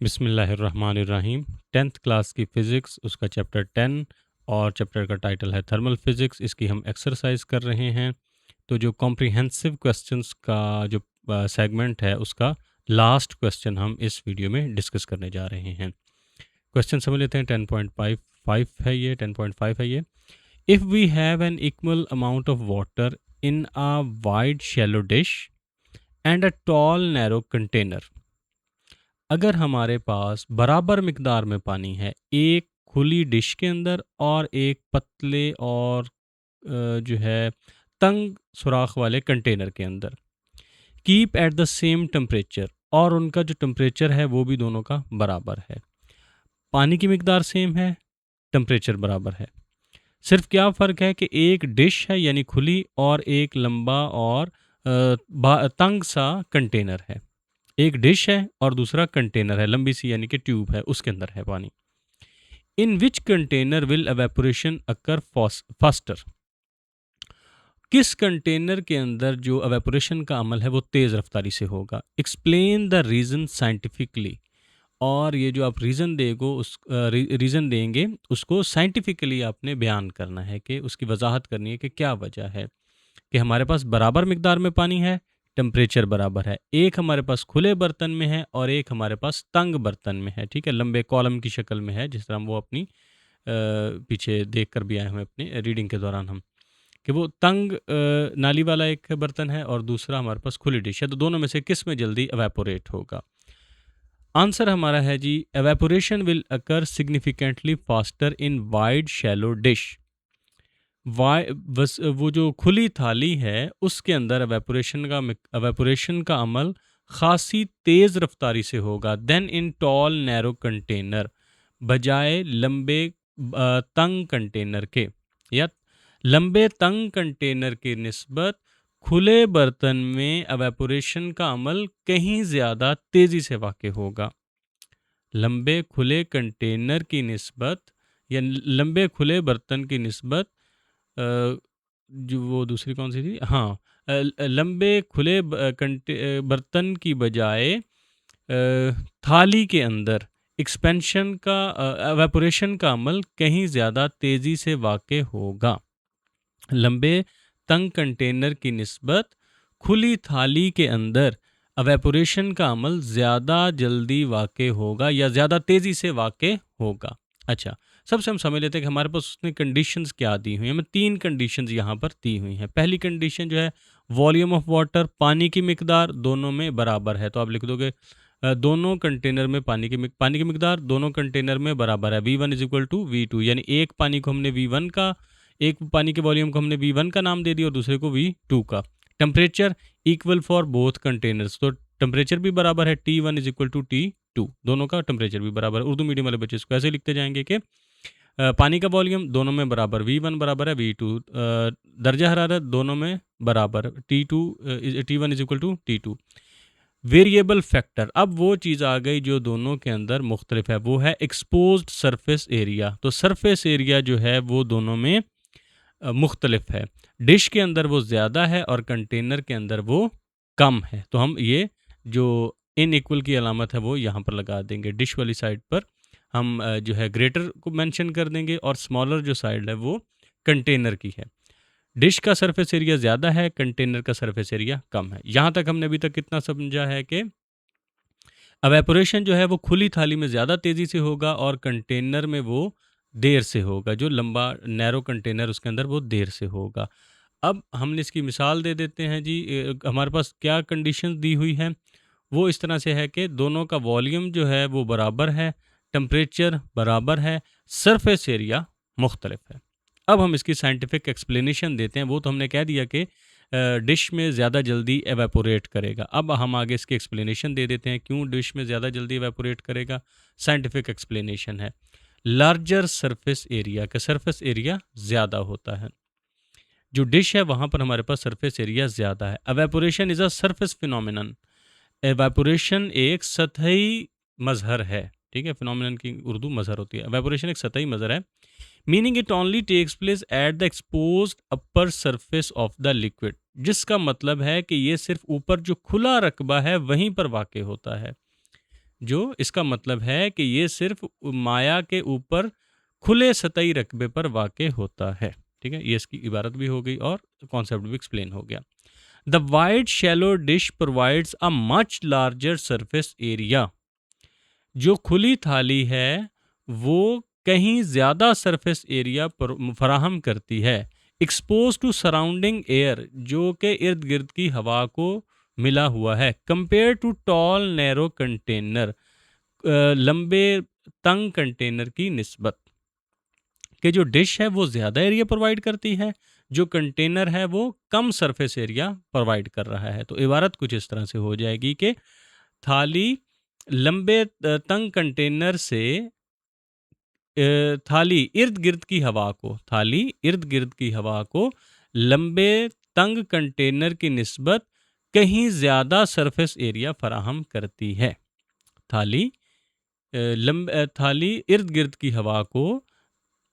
बिस्मिल्लाहिर्रहमानिर्रहीम। 10th class की physics उसका चैप्टर 10 और चैप्टर का टाइटल है थर्मल फ़िज़िक्स। इसकी हम एक्सरसाइज कर रहे हैं। तो जो कॉम्प्रिहेंसिव क्वेश्चंस का जो सेगमेंट है उसका लास्ट क्वेश्चन हम इस वीडियो में डिस्कस करने जा रहे हैं। क्वेश्चन समझ लेते हैं। 10.5 है ये 10.5 है ये। If we have an equal amount of water in a wide shallow dish and a tall narrow container, अगर हमारे पास बराबर मिकदार में पानी है एक खुली डिश के अंदर और एक पतले और जो है तंग सुराख वाले कंटेनर के अंदर, keep at the same temperature, और उनका जो टेम्परेचर है वो भी दोनों का बराबर है। पानी की मिकदार सेम है, टेम्परेचर बराबर है। सिर्फ क्या फ़र्क है कि एक डिश है यानी खुली और एक लंबा और तंग सा कंटेनर है। एक डिश है और दूसरा कंटेनर है, लंबी सी यानी कि ट्यूब है, उसके अंदर है पानी। In which container will evaporation occur faster, किस कंटेनर के अंदर जो एवेपोरेशन का अमल है वो तेज़ रफ्तारी से होगा। एक्सप्लेन द रीज़न साइंटिफिकली, और ये जो आप रीज़न देंगे उसको साइंटिफिकली आपने बयान करना है कि उसकी वजाहत करनी है कि क्या वजह है कि हमारे पास बराबर मिकदार में पानी है, टेम्परेचर बराबर है। एक हमारे पास खुले बर्तन में है और एक हमारे पास तंग बर्तन में है, ठीक है, लंबे कॉलम की शक्ल में है, जिस तरह हम वो अपनी पीछे देख कर भी आए हैं अपनी रीडिंग के दौरान हम, कि वो तंग नाली वाला एक बर्तन है और दूसरा हमारे पास खुली डिश है। तो दोनों में से किस में जल्दी एवेपोरेट होगा? आंसर हमारा है जी, evaporation will occur significantly faster in wide shallow dish. बस वो जो खुली थाली है उसके अंदर एवेपोरेशन का अमल खासी तेज़ रफ्तारी से होगा then in tall narrow container, बजाय लंबे तंग कंटेनर के, या लंबे तंग कंटेनर के निस्बत खुले बर्तन में एवेपोरेशन का अमल कहीं ज़्यादा तेज़ी से वाक़ होगा। लंबे खुले कंटेनर की निस्बत या लंबे खुले बर्तन की निस्बत जो वो दूसरी कौन सी थी? हाँ, लंबे खुले बर्तन की बजाय थाली के अंदर एक्सपेंशन का एवेपोरेशन का अमल कहीं ज़्यादा तेज़ी से वाक़ होगा। लंबे तंग कंटेनर की निस्बत खुली थाली के अंदर एवेपोरेशन का अमल ज़्यादा जल्दी वाक़ होगा या ज़्यादा तेज़ी से वाक़ होगा। अच्छा, सबसे हम समझ लेते हैं कि हमारे पास उसने कंडीशंस क्या दी हुई हैं। हमें 3 कंडीशंस यहाँ पर दी हुई हैं। पहली कंडीशन जो है, वॉल्यूम ऑफ वाटर, पानी की मिकदार दोनों में बराबर है। तो आप लिख दोगे दोनों कंटेनर में पानी की मिकदार दोनों कंटेनर में बराबर है। V1 is equal to V2, यानी एक पानी को हमने V1 का, एक पानी के वॉल्यूम को हमने V1 का नाम दे दिया और दूसरे को V2 का। Temperature equal for both containers, तो टेम्परेचर भी बराबर है, T1 is equal to T2, दोनों का टेम्परेचर भी बराबर है। उर्दू मीडियम वाले बच्चे इसको ऐसे लिखते जाएंगे कि पानी का वॉल्यूम दोनों में बराबर, V1 बराबर है V2, दर्जा हरारत दोनों में बराबर, T1 is equal to T2। Variable factor, अब वो चीज़ आ गई जो दोनों के अंदर मुख्तलिफ है, वो है एक्सपोज्ड सरफेस एरिया। तो सरफेस एरिया जो है वो दोनों में मुख्तलिफ है। डिश के अंदर वो ज़्यादा है और कंटेनर के अंदर वो कम है। तो हम ये जो इनइक्वल की अलामत है वो यहाँ पर लगा देंगे। डिश वाली साइड पर हम जो है ग्रेटर को मेंशन कर देंगे और स्मॉलर जो साइड है वो कंटेनर की है। डिश का सरफेस एरिया ज़्यादा है, कंटेनर का सरफेस एरिया कम है। यहाँ तक हमने अभी तक कितना समझा है कि एवेपोरेशन जो है वो खुली थाली में ज़्यादा तेज़ी से होगा और कंटेनर में वो देर से होगा। जो लंबा नैरो कंटेनर उसके अंदर वो देर से होगा। अब हमने इसकी मिसाल दे देते हैं जी। हमारे पास क्या कंडीशन दी हुई है, वो इस तरह से है कि दोनों का वॉल्यूम जो है वो बराबर है, टेम्परेचर बराबर है, सरफेस एरिया मुख्तलिफ है। अब हम इसकी साइंटिफिक एक्सप्लेनेशन देते हैं। वो तो हमने कह दिया कि डिश में ज़्यादा जल्दी एवेपोरेट करेगा। अब हम आगे इसकी एक्सप्लेनेशन दे देते हैं क्यों डिश में ज़्यादा जल्दी एवेपोरेट करेगा। साइंटिफिक एक्सप्लेनेशन है, लार्जर सरफेस एरिया का सरफेस एरिया ज़्यादा होता है। जो डिश है वहाँ पर हमारे पास सरफेस एरिया ज़्यादा है। Evaporation is a surface phenomenon, evaporation एक सतही मजहर है, ठीक है। फिनोमिनन की उर्दू मजहर होती है, एवेपोरेशन एक सतही मजहर है। Meaning it only takes place at the exposed upper surface of the liquid, जिसका मतलब है कि ये सिर्फ ऊपर जो खुला रकबा है वहीं पर वाक़ होता है। जो इसका मतलब है कि ये सिर्फ माया के ऊपर खुले सतही रकबे पर वाक़ होता है। ठीक है, ये इसकी इबारत भी हो गई और कॉन्सेप्ट भी एक्सप्लेन हो गया। The wide shallow dish provides a much larger surface area. जो खुली थाली है वो कहीं ज़्यादा सरफेस एरिया फराहम करती है। एक्सपोज टू सराउंडिंग एयर, जो कि इर्द गिर्द की हवा को मिला हुआ है। Compare to tall narrow container, लंबे तंग कंटेनर की निस्बत कि जो डिश है वो ज़्यादा एरिया प्रोवाइड करती है, जो कंटेनर है वो कम सरफेस एरिया प्रोवाइड कर रहा है। तो इबारत कुछ इस तरह से हो जाएगी कि थाली लंबे तंग कंटेनर से थाली इर्द गिर्द की हवा को थाली इर्द गिर्द की हवा को लंबे तंग कंटेनर की निस्बत कहीं ज़्यादा सरफेस एरिया फराहम करती है। थाली थाली इर्द गिर्द की हवा को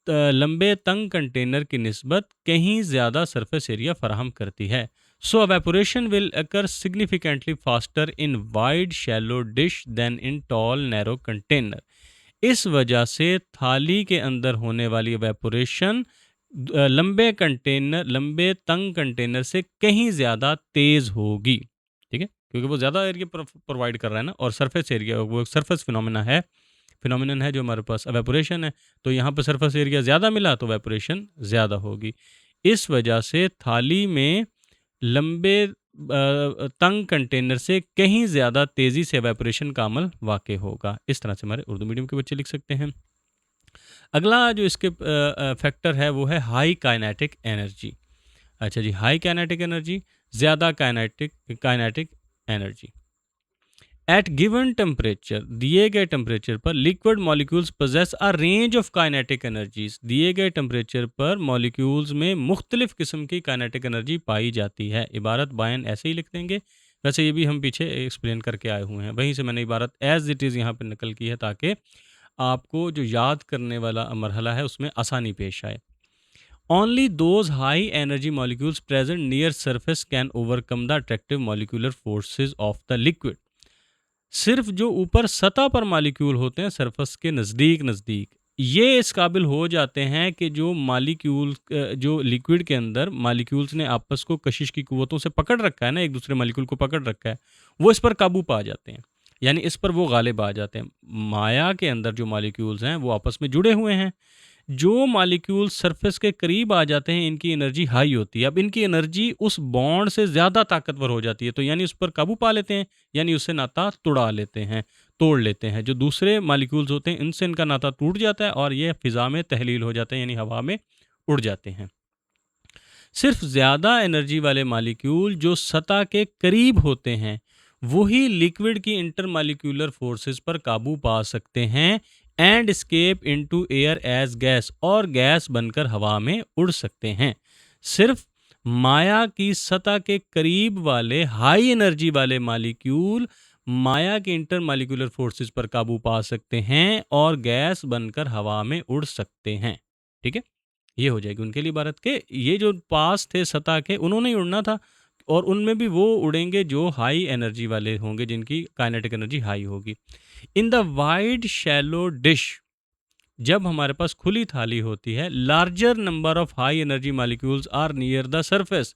लंबे तंग कंटेनर की निस्बत कहीं ज़्यादा सरफेस एरिया फराहम करती है। सो evaporation will occur significantly faster in wide shallow dish than in tall narrow container। इस वजह से थाली के अंदर होने वाली evaporation लंबे तंग कंटेनर से कहीं ज़्यादा तेज़ होगी। ठीक है, क्योंकि वो ज़्यादा एरिया प्रोवाइड कर रहा है ना, और सरफेस एरिया वो सरफेस फिनोमिनन है जो हमारे पास एवेपोरेशन है। तो यहाँ पर सरफेस एरिया ज़्यादा मिला तो एवेपोरेशन ज़्यादा होगी। इस वजह से थाली में लंबे तंग कंटेनर से कहीं ज़्यादा तेज़ी से एवेपोरेशन का अमल वाक़ होगा। इस तरह से हमारे उर्दू मीडियम के बच्चे लिख सकते हैं। अगला जो इसके फैक्टर है वो है हाई काइनेटिक एनर्जी। अच्छा जी, हाई काइनेटिक एनर्जी, ज़्यादा kinetic energy. At given temperature, दिए गए टेम्परेचर पर liquid molecules possess a range of kinetic energies. दिए गए टेम्परेचर पर मॉलिक्यूल्स में मुख्तलिफ किस्म की काइनेटिक एनर्जी पाई जाती है। इबारत बायन ऐसे ही लिख देंगे, वैसे ये भी हम पीछे एक्सप्लेन करके आए हुए हैं, वहीं से मैंने इबारत एज इट इज़ यहाँ पर नकल की है ताकि आपको जो याद करने वाला मरहला है उसमें आसानी पेश आए। Only those high energy molecules present near surface can overcome the attractive molecular forces of the liquid. सिर्फ जो ऊपर सतह पर मॉलिक्यूल होते हैं सरफेस के नज़दीक ये इस काबिल हो जाते हैं कि जो मॉलिक्यूल जो लिक्विड के अंदर मॉलिक्यूल्स ने आपस को कशिश की कुव्वतों से पकड़ रखा है ना, एक दूसरे मॉलिक्यूल को पकड़ रखा है, वो इस पर काबू पा जाते हैं, यानी इस पर वो गालिब आ जाते हैं। माया के अंदर जो मॉलिक्यूल्स हैं वो आपस में जुड़े हुए हैं। जो मॉलिक्यूल सरफेस के करीब आ जाते हैं इनकी एनर्जी हाई होती है। अब इनकी एनर्जी उस बॉन्ड से ज़्यादा ताकतवर हो जाती है, तो यानी उस पर काबू पा लेते हैं, यानी उससे नाता तोड़ लेते हैं। जो दूसरे मॉलिक्यूल्स होते हैं इनसे इनका नाता टूट जाता है और ये फ़िज़ा में तहलील हो जाते हैं, यानी हवा में उड़ जाते हैं। सिर्फ ज़्यादा एनर्जी वाले मॉलिक्यूल जो सतह के करीब होते हैं वही लिक्विड की इंटरमॉलिक्यूलर फोर्सेस पर काबू पा सकते हैं and escape into air as gas, और गैस बनकर हवा में उड़ सकते हैं। सिर्फ माया की सतह के करीब वाले हाई एनर्जी वाले मॉलिक्यूल माया की इंटरमॉलिक्यूलर फोर्सेस पर काबू पा सकते हैं और गैस बनकर हवा में उड़ सकते हैं। ठीक है, ये हो जाएगी उनके लिए इबारत के ये जो पास थे सतह के उन्होंने ही उड़ना था, और उनमें भी वो उड़ेंगे जो हाई एनर्जी वाले होंगे, जिनकी काइनेटिक एनर्जी हाई होगी। In the wide shallow dish, जब हमारे पास खुली थाली होती है, larger number of high energy molecules are near the surface.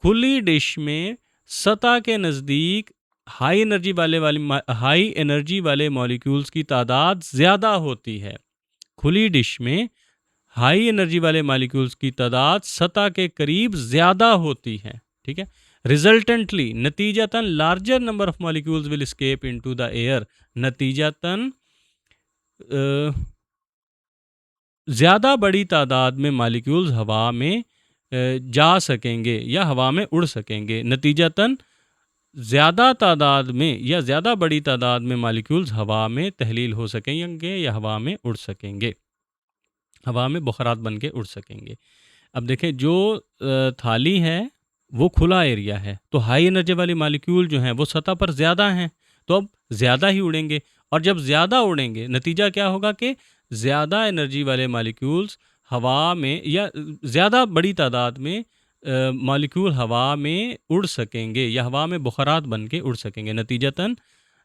खुली डिश में सतह के नज़दीक हाई एनर्जी वाले मॉलिक्यूल्स की तादाद ज़्यादा होती है। खुली डिश में हाई एनर्जी वाले मॉलिक्यूल्स की तादाद सतह के करीब ज़्यादा होती है। ठीक है, रिजल्टेंटली नतीजतन larger number of molecules will escape into the air. नतीजतन ज़्यादा बड़ी तादाद में मॉलिक्यूल्स हवा में जा सकेंगे या हवा में उड़ सकेंगे। नतीजतन ज़्यादा तादाद में या ज़्यादा बड़ी तादाद में मॉलिक्यूल्स हवा में तहलील हो सकेंगे या हवा में उड़ सकेंगे, हवा में बुखारात बन के उड़ सकेंगे। अब देखें, जो थाली है वो खुला एरिया है, तो हाई एनर्जी वाले मॉलिक्यूल जो हैं वो सतह पर ज़्यादा हैं, तो अब ज़्यादा ही उड़ेंगे, और जब ज़्यादा उड़ेंगे नतीजा क्या होगा कि ज़्यादा एनर्जी वाले मॉलिक्यूल्स हवा में या ज़्यादा बड़ी तादाद में मॉलिक्यूल हवा में उड़ सकेंगे या हवा में बुखारात बन के उड़ सकेंगे। नतीजतन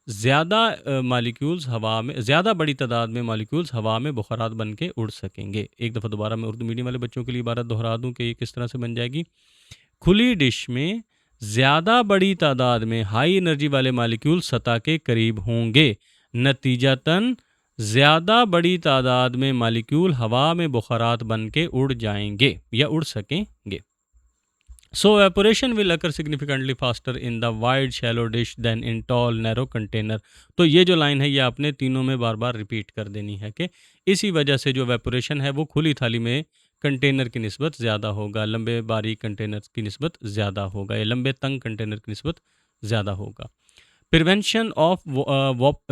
ज़्यादा मॉलिक्यूल्स हवा में, ज़्यादा बड़ी तादाद में मॉलिक्यूल्स हवा में बुखारात बन के उड़ सकेंगे। एक दफ़ा दोबारा मैं उर्दू मीडियम वाले बच्चों के लिए इबारत दोहरा दूँ कि ये किस तरह से बन जाएगी। खुली डिश में ज़्यादा बड़ी तादाद में हाई एनर्जी वाले मॉलिक्यूल सतह के करीब होंगे, नतीजतन ज़्यादा बड़ी तादाद में मॉलिक्यूल हवा में बुखारात बन के उड़ जाएंगे या उड़ सकेंगे। So evaporation will occur significantly faster in the wide shallow dish than in tall narrow container। तो ये जो लाइन है ये आपने तीनों में बार बार रिपीट कर देनी है कि इसी वजह से जो evaporation है वो खुली थाली में कंटेनर की निस्बत ज़्यादा होगा, लंबे बारीक कंटेनर की निस्बत ज़्यादा होगा या लंबे तंग कंटेनर की निस्बत ज़्यादा होगा। प्रिवेंशन ऑफ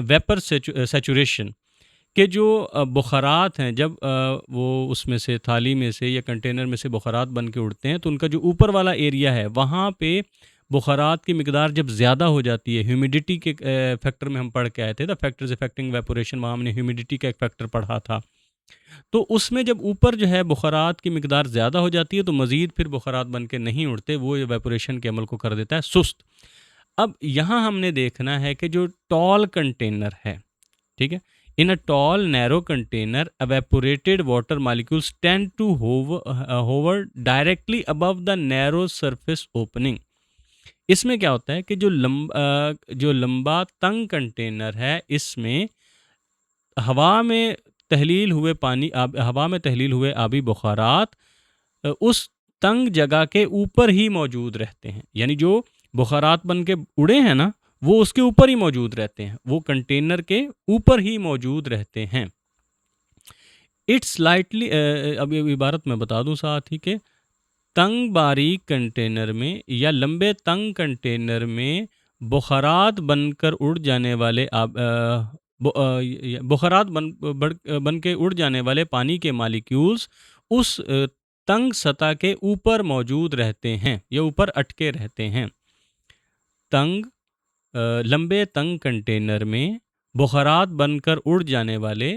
वेपर सेचुरेशन के जो बुखारात हैं, जब वो उसमें से थाली में से या कंटेनर में से बुखारात बन के उड़ते हैं तो उनका जो ऊपर वाला एरिया है वहाँ पे बुखारात की मिकदार जब ज़्यादा हो जाती है, ह्यूमिडिटी के फैक्टर में हम पढ़ के आए थे, द फैक्टर्स अफेक्टिंग इवेपोरेशन, वहाँ हमने ह्यूमिडिटी का एक फैक्टर पढ़ा था। तो उसमें जब ऊपर जो है बुखारात की मिकदार ज़्यादा हो जाती है तो मज़ीद फिर बुखारात बन के नहीं उड़ते, वो इवेपोरेशन के अमल को कर देता है सुस्त। अब यहाँ हमने देखना है कि जो टॉल कंटेनर है, ठीक है, in a tall narrow container evaporated water molecules tend to hover directly above the narrow surface opening। इसमें क्या होता है कि जो लंबा तंग कंटेनर है इसमें हवा में तहलील हुए आबी बुखारात उस तंग जगह के ऊपर ही मौजूद रहते हैं, यानी जो बुखारात बन के उड़े हैं ना वो उसके ऊपर ही मौजूद रहते हैं, वो कंटेनर के ऊपर ही मौजूद रहते हैं। इट्स स्लाइटली, अब ये इबारत मैं बता दूं साथ ही के, तंग बारीक कंटेनर में या लंबे तंग कंटेनर में बुखारात बनकर उड़ जाने वाले बुखारात बन के उड़ जाने वाले पानी के मॉलिक्यूल्स उस तंग सतह के ऊपर मौजूद रहते हैं या ऊपर अटके रहते हैं। लंबे तंग कंटेनर में बुखारात बनकर उड़ जाने वाले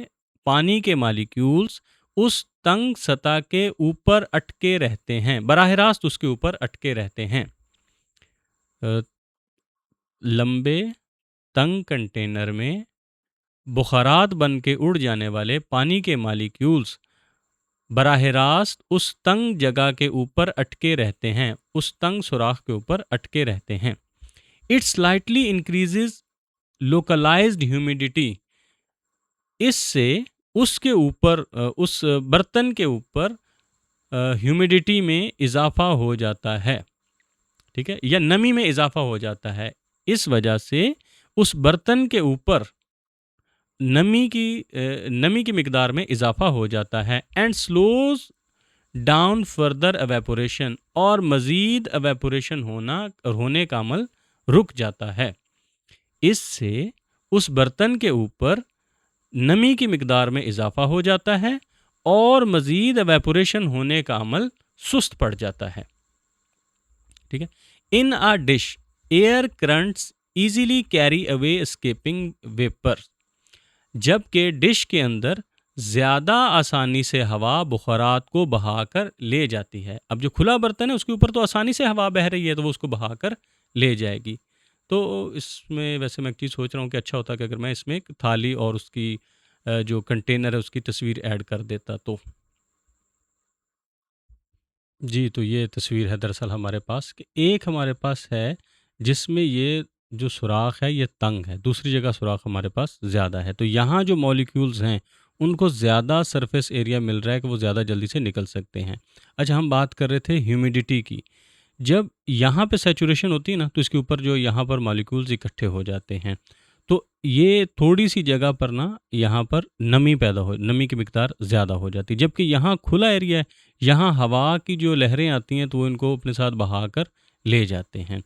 पानी के मॉलिक्यूल्स उस तंग सतह के ऊपर अटके रहते हैं, बराह रास्त उसके ऊपर अटके रहते हैं। लंबे तंग कंटेनर में बुखारात बन के उड़ जाने वाले पानी के मॉलिक्यूल्स बराह रास्त उस तंग जगह के ऊपर अटके रहते हैं, उस तंग सुराख के ऊपर अटके रहते हैं। It slightly increases localised humidity, इससे उसके ऊपर उस बर्तन के ऊपर ह्यूमिडिटी में इजाफा हो जाता है, ठीक है, या नमी में इजाफा हो जाता है। इस वजह से उस बर्तन के ऊपर नमी की मिकदार में इजाफा हो जाता है। And slows down further evaporation, और मज़ीद एवेपोरेशन होने का अमल रुक जाता है। इससे उस बर्तन के ऊपर नमी की मिकदार में इजाफा हो जाता है और मज़ीद एवेपोरेशन होने का अमल सुस्त पड़ जाता है, ठीक है। In a dish air currents easily carry away escaping vapour, जबकि डिश के अंदर ज़्यादा आसानी से हवा बुखारात को बहाकर ले जाती है। अब जो खुला बर्तन है उसके ऊपर तो आसानी से हवा बह रही है तो वो उसको बहाकर ले जाएगी। तो इसमें वैसे मैं एक चीज़ सोच रहा हूँ कि अच्छा होता कि अगर मैं इसमें एक थाली और उसकी जो कंटेनर है उसकी तस्वीर ऐड कर देता तो। जी, तो ये तस्वीर है दरअसल हमारे पास कि एक हमारे पास है जिसमें ये जो सुराख है ये तंग है, दूसरी जगह सुराख हमारे पास ज़्यादा है। तो यहाँ जो मॉलिक्यूल्स हैं उनको ज़्यादा सरफेस एरिया मिल रहा है कि वो ज़्यादा जल्दी से निकल सकते हैं। अच्छा, हम बात कर रहे थे ह्यूमिडिटी की। जब यहाँ पे सैचुरेशन होती है ना तो इसके ऊपर जो यहाँ पर मॉलिक्यूल्स इकट्ठे हो जाते हैं, तो ये थोड़ी सी जगह पर ना यहाँ पर नमी की मिकदार ज़्यादा हो जाती है। जबकि यहाँ खुला एरिया है, यहाँ हवा की जो लहरें आती हैं तो वो इनको अपने साथ बहा कर ले जाते हैं।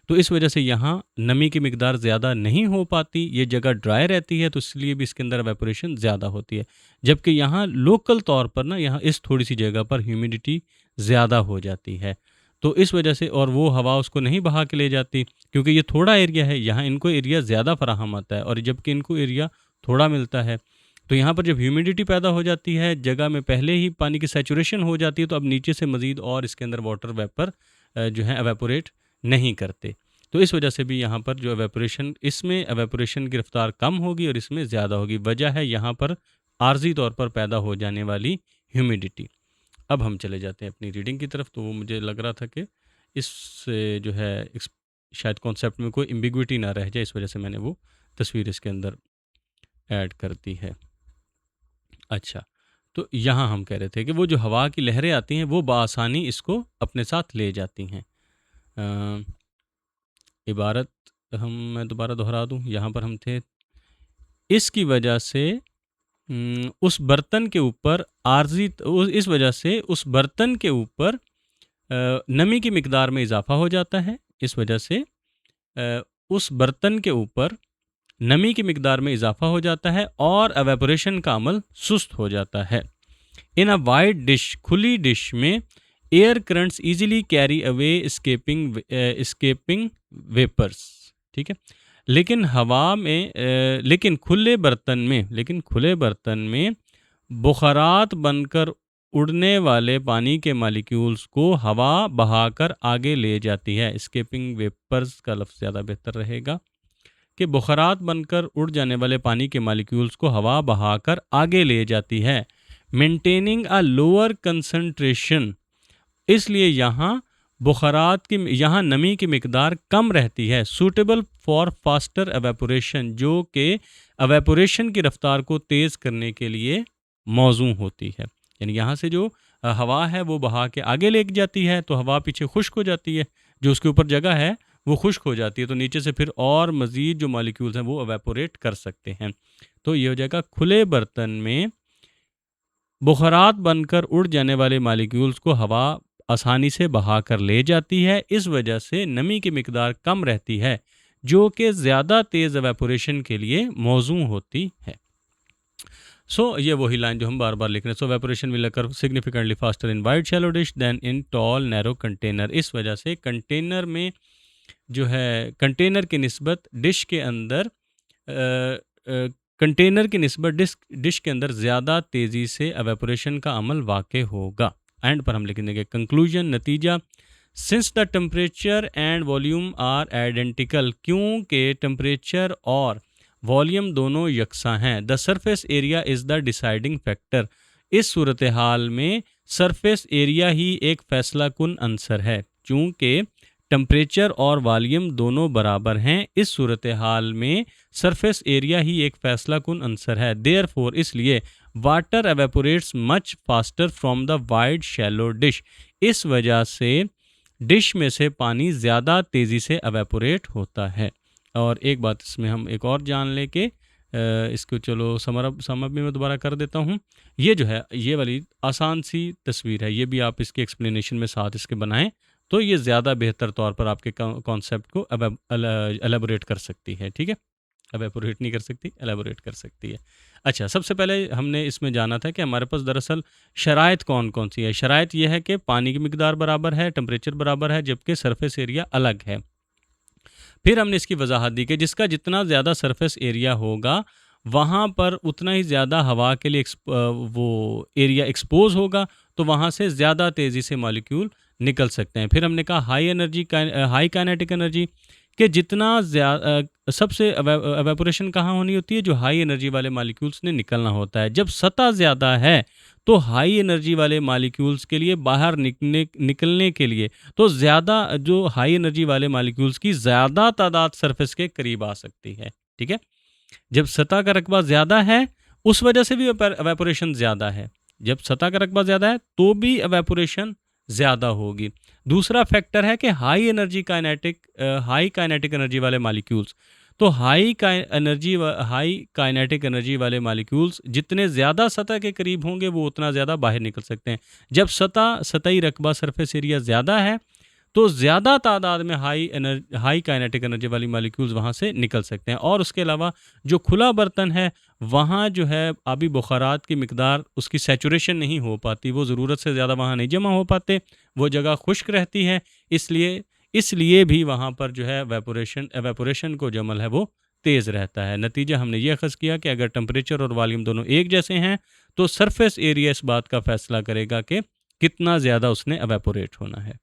तो इस वजह से यहाँ नमी की मिकदार ज़्यादा नहीं हो पाती, ये जगह ड्राई रहती है तो इसलिए भी इसके अंदर एवेपोरेशन ज़्यादा होती है। जबकि यहाँ लोकल तौर पर ना यहाँ इस थोड़ी सी जगह पर ह्यूमिडिटी ज़्यादा हो जाती है, तो इस वजह से और वो हवा उसको नहीं बहा के ले जाती क्योंकि ये थोड़ा एरिया है, यहाँ इनको एरिया ज़्यादा फराहम आता है और जबकि इनको एरिया थोड़ा मिलता है। तो यहाँ पर जब ह्यूमिडिटी पैदा हो जाती है, जगह में पहले ही पानी की सैचुरेशन हो जाती है, तो अब नीचे से मज़ीद और इसके अंदर वाटर वेपर जो है एवेपोरेट नहीं करते। तो इस वजह से भी यहाँ पर जो एवेपोरेशन, इसमें एवेपोरेशन की रफ्तार कम होगी और इसमें ज़्यादा होगी। वजह है यहाँ पर आर्जी तौर पर पैदा हो जाने वाली ह्यूमिडिटी। अब हम चले जाते हैं अपनी रीडिंग की तरफ। तो वो मुझे लग रहा था कि इससे जो है शायद कॉन्सेप्ट में कोई एम्बिग्विटी ना रह जाए, इस वजह से मैंने वो तस्वीर इसके अंदर ऐड कर दी है। अच्छा, तो यहाँ हम कह रहे थे कि वो जो हवा की लहरें आती हैं वो बआसानी इसको अपने साथ ले जाती हैं। इबारत मैं दोबारा दोहरा दूँ, यहाँ पर हम थे, इसकी वजह से उस बर्तन के ऊपर इस वजह से उस बर्तन के ऊपर नमी की मिकदार में इजाफा हो जाता है। इस वजह से उस बर्तन के ऊपर नमी की मिकदार में इजाफा हो जाता है और एवेपोरेशन का अमल सुस्त हो जाता है। इन अ वाइड डिश, खुली डिश में air currents easily carry away escaping vapours, ठीक है। लेकिन खुले बर्तन में बुखारात बनकर उड़ने वाले पानी के मॉलिक्यूल्स को हवा बहाकर आगे ले जाती है। स्केपिंग वेपर्स का लफ्ज़ ज़्यादा बेहतर रहेगा कि बुखारात बनकर उड़ जाने वाले पानी के मॉलिक्यूल्स को हवा बहाकर आगे ले जाती है, मेंटेनिंग अ लोअर कंसंट्रेशन। इसलिए यहाँ नमी की मिकदार कम रहती है, सूटेबल फॉर फास्टर एवेपोरेशन, जो कि एवेपोरेशन की रफ्तार को तेज़ करने के लिए मौजू होती है। यानी यहाँ से जो हवा है वो बहा के आगे ले जाती है, तो हवा पीछे खुश्क हो जाती है, जो उसके ऊपर जगह है वो खुश्क हो जाती है, तो नीचे से फिर और मज़ीद जो मॉलिक्यूल्स हैं वो एवेपोरेट कर सकते हैं। तो ये हो जाएगा, खुले बर्तन में बुखारात बनकर उड़ जाने वाले मॉलिक्यूल्स को हवा आसानी से बहा कर ले जाती है, इस वजह से नमी की मिकदार कम रहती है, जो कि ज़्यादा तेज़ एवेपोरेशन के लिए मौजू होती है। ये वही लाइन जो हम बार बार लिख रहे हैं। So evaporation will occur significantly faster in wide shallow dish than in tall narrow container. इस वजह से कंटेनर में जो है, कंटेनर की निस्बत डिश के अंदर डिश के अंदर ज़्यादा तेज़ी से एवेपोरेशन का अमल वाक़े होगा। एंड पर हम लिख देंगे कंक्लूजन, नतीजा, since the temperature and volume are identical, क्योंकि टेम्परेचर और वॉल्यूम दोनों यकसा हैं, the surface area is the deciding factor. इस सूरत हाल में सरफेस एरिया ही एक फैसला कुन अंसर है। चूँकि टेम्परेचर और वॉल्यूम दोनों बराबर हैं, इस सूरत हाल में सरफेस एरिया ही एक फैसला कुन अंसर है। देयरफॉर, इसलिए water evaporates much faster from the wide shallow dish. इस वजह से डिश में से पानी ज़्यादा तेज़ी से एवेपोरेट होता है। और एक बात इसमें हम एक और जान ले के इसको चलो समअप में मैं दोबारा कर देता हूँ। ये जो है, ये वाली आसान सी तस्वीर है, ये भी आप इसके एक्सप्लेनेशन में साथ इसके बनाएं, तो ये ज़्यादा बेहतर तौर पर आपके कॉन्सेप्ट को एलेबोरेट कर सकती है, ठीक है। एवेपोरेट नहीं कर सकती, एलेबोरेट कर सकती है। अच्छा, सबसे पहले हमने इसमें जाना था कि हमारे पास दरअसल शराइत कौन कौन सी है। शराइत यह है कि पानी की मिकदार बराबर है, टेम्परेचर बराबर है, जबकि सरफेस एरिया अलग है। फिर हमने इसकी वजाहत दी कि जिसका जितना ज़्यादा सरफेस एरिया होगा वहाँ पर उतना ही ज़्यादा हवा के लिए वो एरिया एक्सपोज होगा, तो वहाँ से ज़्यादा तेज़ी से मॉलिक्यूल निकल सकते हैं। फिर हमने कहा हाई काइनेटिक एनर्जी, कि जितना ज़्यादा सबसे एवेपोरेशन कहाँ होनी होती है, जो हाई एनर्जी वाले मॉलिक्यूल्स ने निकलना होता है। जब सतह ज़्यादा है तो हाई एनर्जी वाले मॉलिक्यूल्स के लिए बाहर निकलने के लिए तो ज़्यादा जो हाई एनर्जी वाले मॉलिक्यूल्स की ज़्यादा तादाद सरफेस के करीब आ सकती है, ठीक है। जब सतह का रकबा ज़्यादा है उस वजह से भी एवेपोरेशन ज़्यादा है, जब सतह का रकबा ज़्यादा है तो भी एवेपोरेशन ज़्यादा होगी। दूसरा फैक्टर है कि हाई काइनेटिक एनर्जी वाले मॉलिक्यूल्स, तो हाई काइनेटिक एनर्जी वाले मॉलिक्यूल्स जितने ज़्यादा सतह के करीब होंगे वो उतना ज़्यादा बाहर निकल सकते हैं। जब सतही रकबा सरफेस एरिया ज़्यादा है तो ज़्यादा तादाद में हाई काइनेटिक एनर्जी वाली मॉलिक्यूल्स वहाँ से निकल सकते हैं। और उसके अलावा जो खुला बर्तन है वहाँ जो है आबी बुखारात की मिकदार, उसकी सैचुरेशन नहीं हो पाती, वो ज़रूरत से ज़्यादा वहाँ नहीं जमा हो पाते, वो जगह खुश्क रहती है, इसलिए भी वहाँ पर जो है एवेपोरेशन को जो अमल है वो तेज़ रहता है। नतीजा हमने ये अख़ज़ किया कि अगर टेम्परेचर और वॉल्यूम दोनों एक जैसे हैं तो सरफेस एरिया इस बात का फ़ैसला करेगा कि कितना ज़्यादा उसने एवेपोरेट होना है।